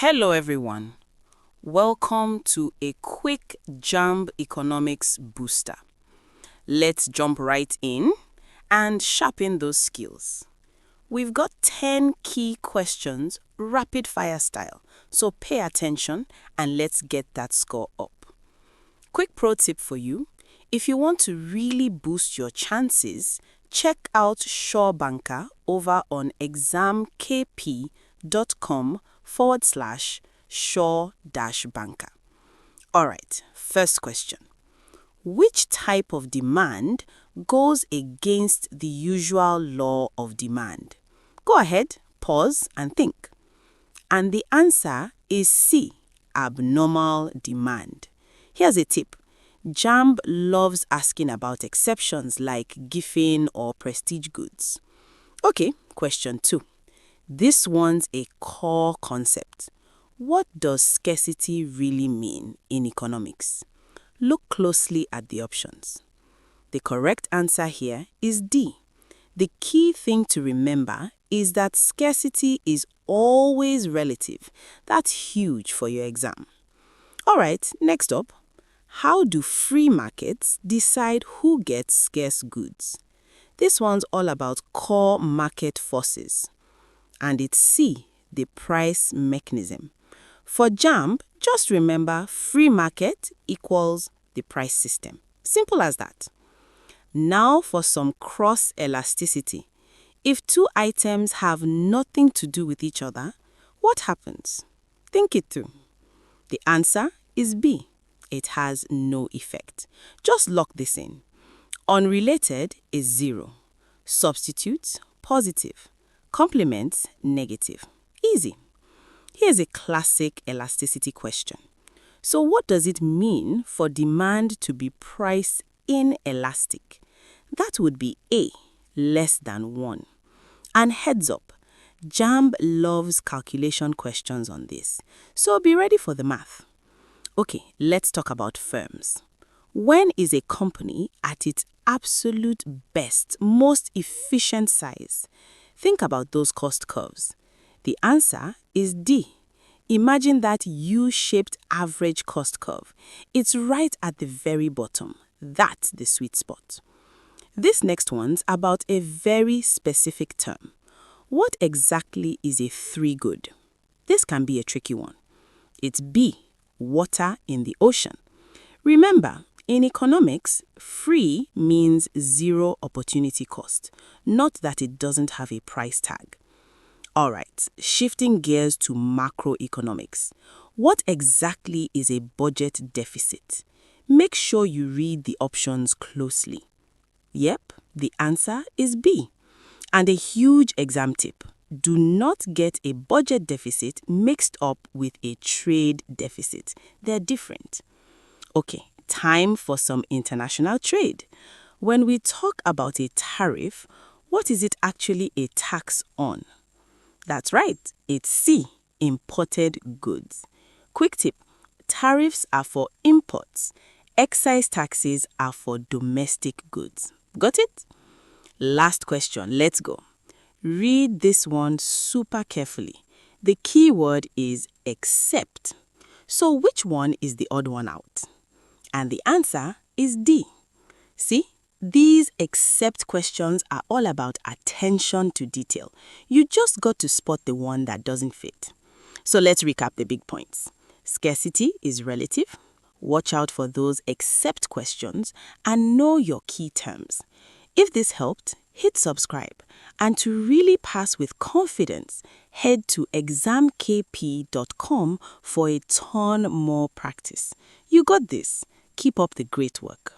Hello everyone. Welcome to a quick JAMB Economics booster. Let's jump right in and sharpen those skills. We've got 10 key questions, rapid fire style, so pay attention and let's get that score up. Quick pro tip for you: if you want to really boost your chances, check out Sure Banker over on ExamKP.com/sure-banker. Alright, first question. Which type of demand goes against the usual law of demand? Go ahead, pause and think. And the answer is C, abnormal demand. Here's a tip. JAMB loves asking about exceptions like gifting or prestige goods. Okay, question 2. This one's a core concept. What does scarcity really mean in economics? Look closely at the options. The correct answer here is D. The key thing to remember is that scarcity is always relative. That's huge for your exam. Alright, next up. How do free markets decide who gets scarce goods? This one's all about core market forces. And it's C, the price mechanism. For JAMB, just remember free market equals the price system. Simple as that. Now for some cross elasticity. If two items have nothing to do with each other, what happens? Think it through. The answer is B. It has no effect. Just lock this in. Unrelated is 0. Substitutes, positive. Complements, negative. Easy. Here's a classic elasticity question. So what does it mean for demand to be price inelastic? That would be A, less than 1. And heads up, JAMB loves calculation questions on this, so be ready for the math. Okay, let's talk about firms. When is a company at its absolute best, most efficient size? Think about those cost curves. The answer is D. Imagine that U-shaped average cost curve. It's right at the very bottom. That's the sweet spot. This next one's about a very specific term. What exactly is a free good? This can be a tricky one. It's B, water in the ocean. Remember, in economics, free means zero opportunity cost, not that it doesn't have a price tag. Alright, shifting gears to macroeconomics. What exactly is a budget deficit? Make sure you read the options closely. Yep, the answer is B. And a huge exam tip: do not get a budget deficit mixed up with a trade deficit. They're different. Okay, time for some international trade. When we talk about a tariff, what is it actually a tax on? That's right, it's C, imported goods. Quick tip: tariffs are for imports. Excise taxes are for domestic goods. Got it? Last question, let's go. Read this one super carefully. The key word is except. So which one is the odd one out? And the answer is D. See? These except questions are all about attention to detail. You just got to spot the one that doesn't fit. So let's recap the big points. Scarcity is relative. Watch out for those except questions and know your key terms. If this helped, hit subscribe. And to really pass with confidence, head to ExamKP.com for a ton more practice. You got this. Keep up the great work.